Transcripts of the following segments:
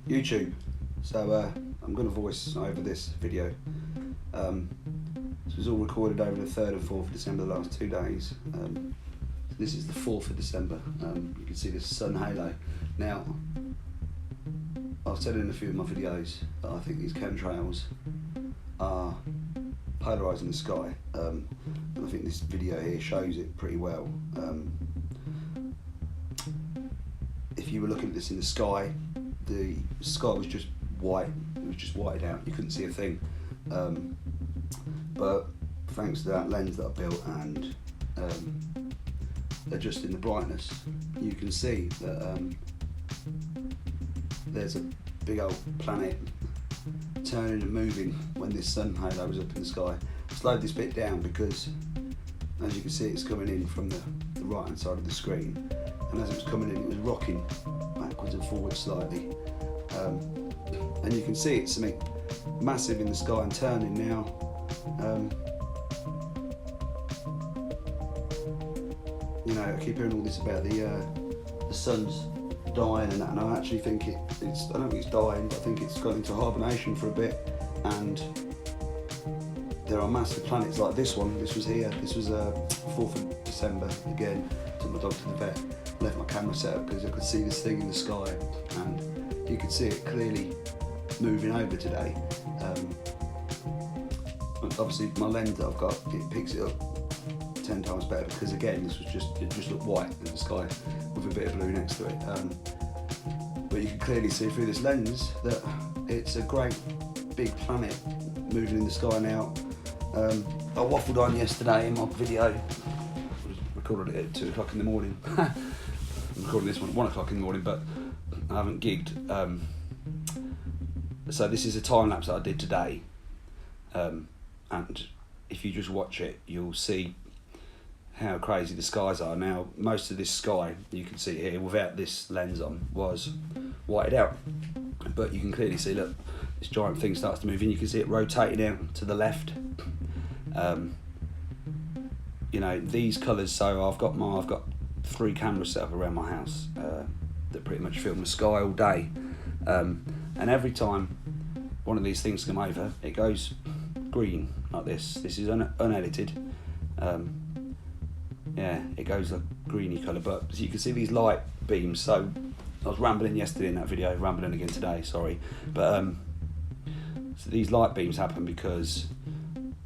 YouTube. So I'm going to voice over this video. This was all recorded over the 3rd and 4th of December, the last 2 days. This is the 4th of December. You can see this sun halo. Now, I've said in a few of my videos that I think these chemtrails are polarising the sky, and I think this video here shows it pretty well. If you were looking at this in the sky was just white. It was just whited out. You couldn't see a thing. But thanks to that lens that I built and adjusting the brightness, you can see that there's a big old planet turning and moving when this sun halo was up in the sky. I slowed this bit down because, as you can see, it's coming in from the right hand side of the screen, and as it was coming in, it was rocking backwards and forwards slightly, and you can see it's something massive in the sky and turning now. You know, I keep hearing all this about the sun's dying and that, and I actually think I don't think it's dying, but I think it's gone into hibernation for a bit, and there are massive planets like this one. This was here, this was 4th of December, again, took my dog to the vet, left my camera set up because I could see this thing in the sky, and you could see it clearly moving over today. Obviously my lens that I've got, it picks it up 10 times better because, again, it just looked white in the sky with a bit of blue next to it. But you can clearly see through this lens that it's a great big planet moving in the sky now. I waffled on yesterday in my video. I recorded it at 2 o'clock in the morning. I'm recording this one at 1 o'clock in the morning, but I haven't gigged. So this is a time lapse that I did today, and if you just watch it, you'll see how crazy the skies are. Now, most of this sky, you can see here, without this lens on, was whited out. But you can clearly see, look, this giant thing starts to move in. You can see it rotating out to the left. You know, these colours, so I've got 3 cameras set up around my house that pretty much film the sky all day. And every time one of these things come over, it goes green like this. This is unedited. Yeah, it goes a greeny colour, but as you can see, these light beams. So I was rambling yesterday in that video, rambling again today, sorry. But so these light beams happen because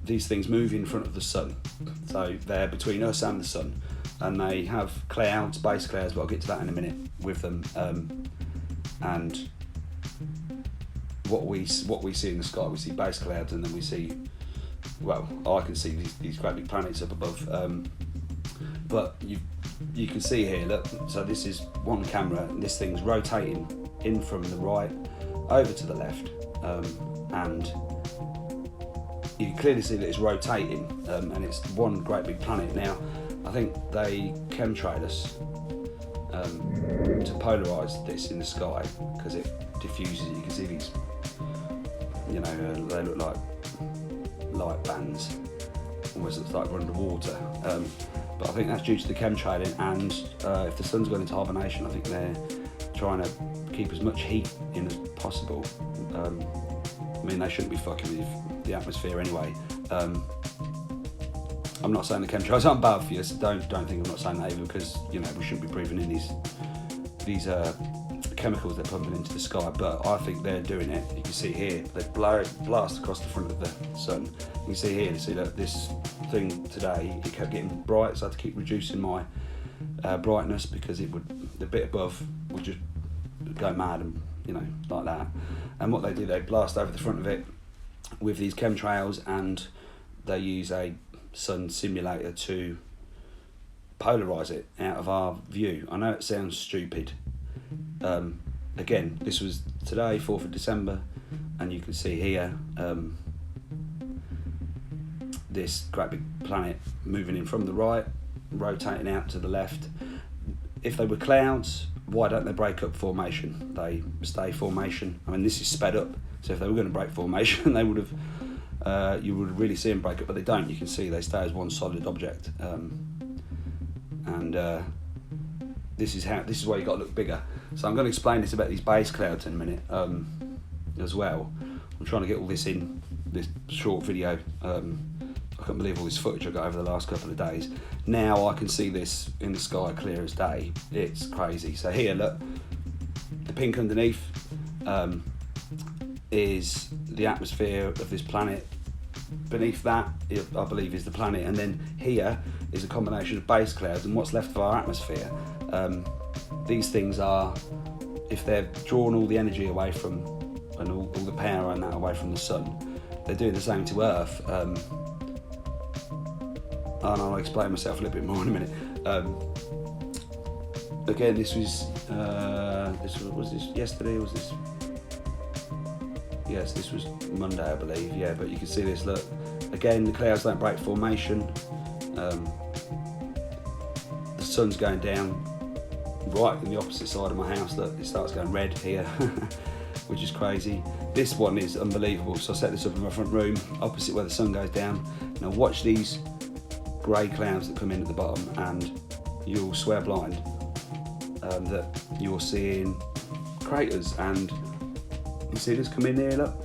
these things move in front of the sun. So they're between us and the sun, and they have clouds, base clouds, but I'll get to that in a minute with them. And what we see in the sky, we see base clouds, and then we see, well, I can see these great big planets up above. But you can see here, look, so this is one camera, and this thing's rotating in from the right over to the left, and you can clearly see that it's rotating, and it's one great big planet. Now, I think they chemtrailed us to polarise this in the sky because it diffuses. You can see these, you know, they look like light bands, almost looks like we're underwater. But I think that's due to the chemtrailing, and if the sun's gone into hibernation, I think they're trying to keep as much heat in as possible. I mean, they shouldn't be fucking with the atmosphere anyway. I'm not saying the chemtrails aren't bad for you, so don't think I'm not saying that either, because, you know, we shouldn't be breathing in these chemicals they're pumping into the sky, but I think they're doing it. You can see here, they blast across the front of the sun. You can see here, see that this thing today, it kept getting bright, so I had to keep reducing my brightness because the bit above would just go mad, and, you know, like that. And what they do, they blast over the front of it with these chemtrails, and they use a sun simulator to polarise it out of our view. I know it sounds stupid. Again, this was today, 4th of December, and you can see here this great big planet moving in from the right, rotating out to the left. If they were clouds, why don't they break up formation? They stay formation. I mean, this is sped up, so if they were going to break formation, they would have, you would really see them break up, but they don't. You can see they stay as one solid object. And this is why you got to look bigger. So I'm going to explain this about these base clouds in a minute as well. I'm trying to get all this in this short video. I can't believe all this footage I got over the last couple of days. Now I can see this in the sky clear as day. It's crazy. So here, look, the pink underneath is the atmosphere of this planet. Beneath that, I believe, is the planet, and then here is a combination of base clouds and what's left of our atmosphere. These things are, if they've drawn all the energy away from, and all the power and that away from the sun, they're doing the same to Earth. And I'll explain myself a little bit more in a minute. Again, this was this yesterday? Was this? Yes, this was Monday, I believe. Yeah, but you can see this. Look, again, the clouds don't break formation. The sun's going down right in the opposite side of my house. Look, it starts going red here, which is crazy. This one is unbelievable. So I set this up in my front room, opposite where the sun goes down. Now watch these grey clouds that come in at the bottom, and you'll swear blind that you're seeing craters. And you see this come in here, look,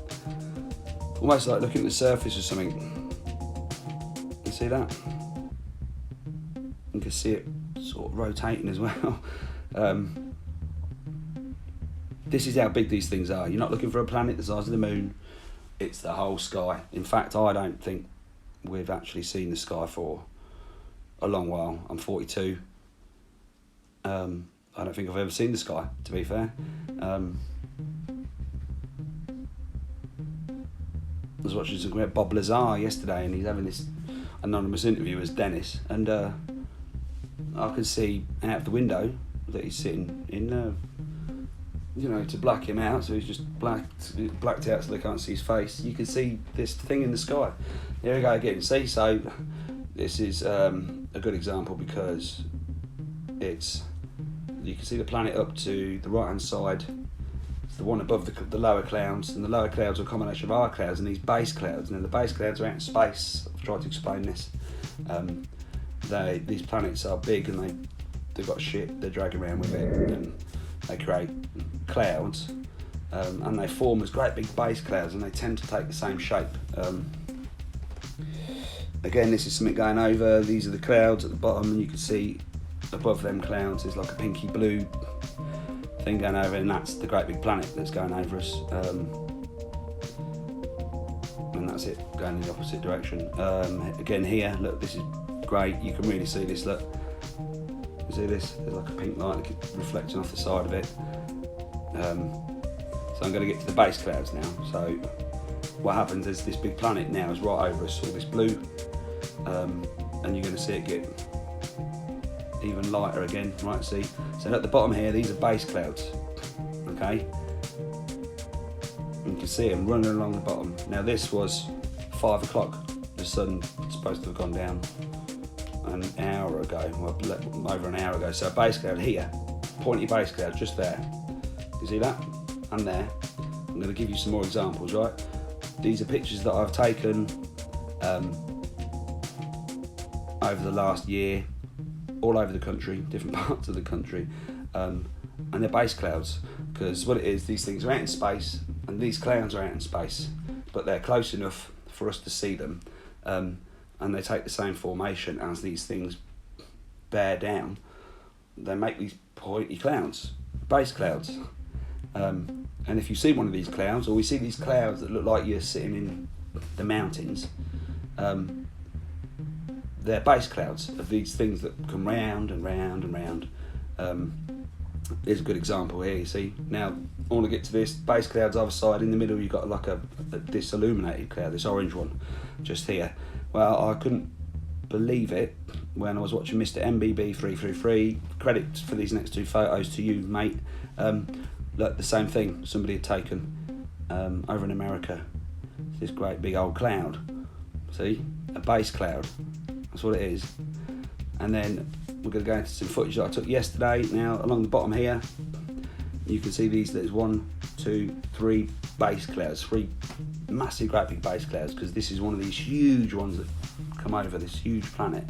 almost like looking at the surface of something. You see that? You can see it sort of rotating as well. This is how big these things are. You're not looking for a planet the size of the moon, it's the whole sky. In fact, I don't think we've actually seen the sky for a long while. I'm 42. I don't think I've ever seen the sky, to be fair. I was watching some great Bob Lazar yesterday, and he's having this anonymous interview as Dennis, and I can see out the window that he's sitting in, to black him out, so he's just blacked out so they can't see his face. You can see this thing in the sky. Here we go again. See, so this is a good example because you can see the planet up to the right hand side. It's the one above the lower clouds, and the lower clouds are a combination of our clouds and these base clouds, and then the base clouds are out in space. I've tried to explain this. These planets are big, and they've got shit they're dragging around with it, and they create clouds, and they form as great big base clouds, and they tend to take the same shape. Again, this is something going over. These are the clouds at the bottom, and you can see above them clouds is like a pinky blue thing going over, and that's the great big planet that's going over us. And that's it, going in the opposite direction. Again here, look, this is great. You can really see this, look. You see this? There's like a pink light reflecting off the side of it. So I'm going to get to the base clouds now. So what happens is this big planet now is right over us, all this blue, and you're going to see it get even lighter again, right? See, so at the bottom here, these are base clouds, okay? You can see them running along the bottom. Now this was 5 o'clock. The sun was supposed to have gone down an hour ago, well, over an hour ago. So base cloud here, pointy base cloud just there. You see that? And there. I'm going to give you some more examples, right? These are pictures that I've taken over the last year, all over the country, different parts of the country, and they're base clouds, because what it is, these things are out in space, and these clouds are out in space, but they're close enough for us to see them, and they take the same formation as these things bear down. They make these pointy clouds, base clouds. And if you see one of these clouds, or we see these clouds that look like you're sitting in the mountains, they're base clouds of these things that come round and round and round. Here's a good example here, you see. Now, I want to get to this, base clouds either side. In the middle you've got like this illuminated cloud, this orange one, just here. Well, I couldn't believe it when I was watching Mr. MBB333. Credit for these next two photos to you, mate. Look, the same thing somebody had taken over in America. This great big old cloud. See? A base cloud. That's what it is. And then we're going to go into some footage that I took yesterday. Now, along the bottom here, you can see there's 1, 2, 3 base clouds. 3 massive, great big base clouds, because this is one of these huge ones that come over this huge planet.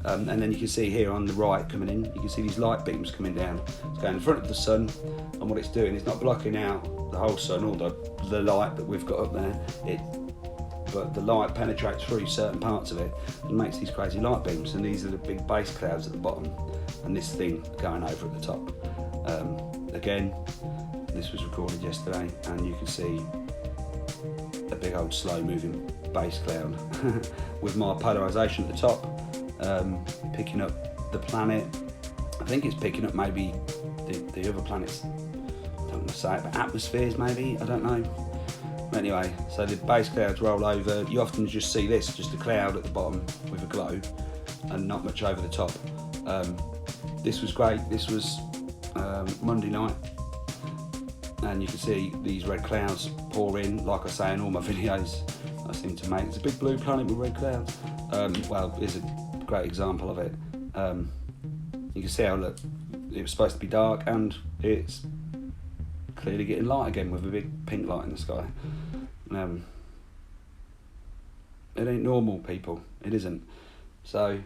And then you can see here on the right coming in, you can see these light beams coming down. It's going in front of the sun, and what it's doing, it's not blocking out the whole sun or the light that we've got up there. But the light penetrates through certain parts of it and makes these crazy light beams. And these are the big base clouds at the bottom, and this thing going over at the top. Again, this was recorded yesterday, and you can see a big old slow moving base cloud with my polarization at the top, picking up the planet. I think it's picking up maybe the other planets, I don't want to say it, but atmospheres maybe, I don't know. Anyway, so the base clouds roll over. You often just see this, just a cloud at the bottom with a glow and not much over the top. This was great. This was Monday night, and you can see these red clouds pour in, like I say in all my videos I seem to make. It's a big blue planet with red clouds. Well, it's a great example of it. You can see how it was supposed to be dark, and it's clearly getting light again with a big pink light in the sky. It ain't normal, people. It isn't. So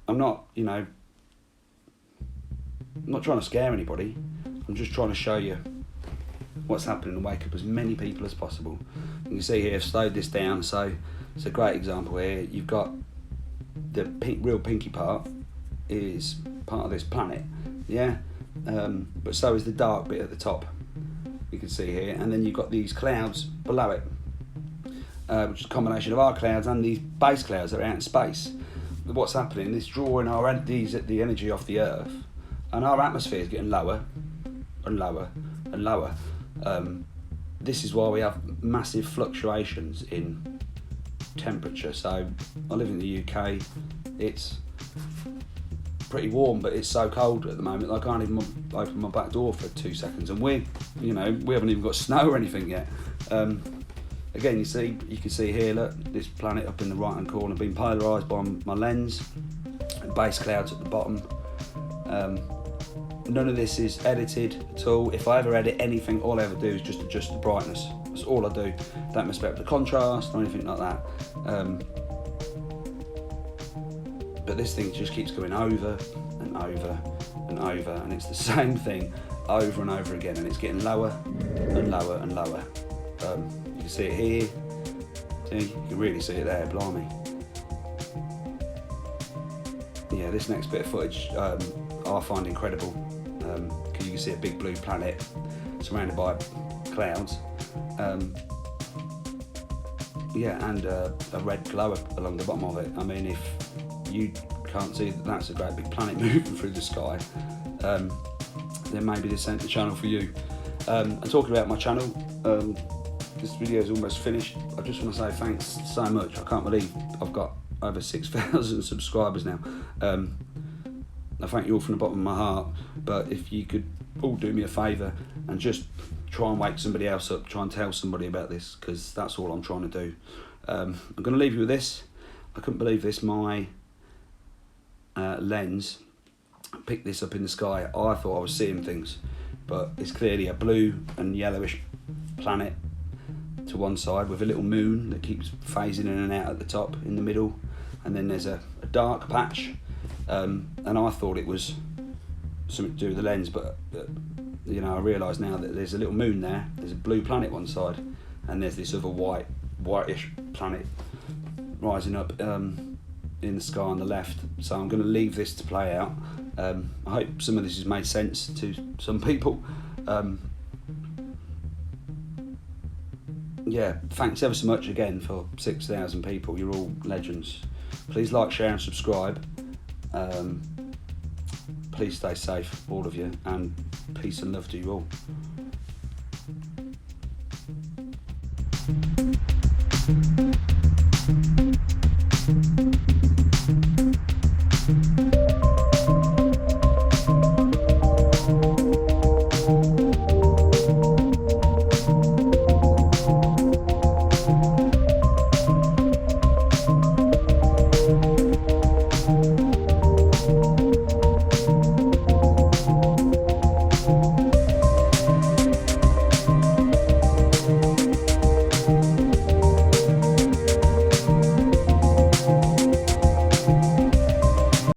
I'm not, I'm not trying to scare anybody. I'm just trying to show you what's happening and wake up as many people as possible. You can see here I've slowed this down, so it's a great example here. You've got the real pinky part is part of this planet, yeah, but so is the dark bit at the top, you can see here, and then you've got these clouds below it, which is a combination of our clouds and these base clouds that are out in space. What's happening is drawing the energy off the Earth, and our atmosphere is getting lower and lower and lower. This is why we have massive fluctuations in temperature. So I live in the UK, it's pretty warm, but it's so cold at the moment I can't even open my back door for 2 seconds, and we haven't even got snow or anything yet. Again, you can see here, look, this planet up in the right hand corner being polarised by my lens, base clouds at the bottom. None of this is edited at all. If I ever edit anything, all I ever do is just adjust the brightness. That's all I do. Don't mess about with the contrast or anything like that. But this thing just keeps going over and over and over, and it's the same thing over and over again, and it's getting lower and lower and lower. You can see it here. See, you can really see it there, blimey. Yeah, this next bit of footage I find incredible, because you can see a big blue planet surrounded by clouds. Yeah, and a red glow along the bottom of it. I mean, if you can't see that that's a great big planet moving through the sky, then maybe this ain't the channel for you. And talking about my channel, this video is almost finished. I just want to say thanks so much. I can't believe I've got over 6,000 subscribers now. I thank you all from the bottom of my heart, but if you could all do me a favour and just try and wake somebody else up, try and tell somebody about this, because that's all I'm trying to do. I'm going to leave you with this. I couldn't believe this. My lens picked this up in the sky. I thought I was seeing things, but it's clearly a blue and yellowish planet to one side with a little moon that keeps phasing in and out at the top in the middle, and then there's a dark patch, and I thought it was something to do with the lens, but I realise now that there's a little moon there, there's a blue planet one side, and there's this other whitish planet rising up in the sky on the left. So I'm going to leave this to play out. I hope some of this has made sense to some people. Yeah, thanks ever so much again for 6,000 people. You're all legends. Please like, share and subscribe. Please stay safe, all of you, and peace and love to you all.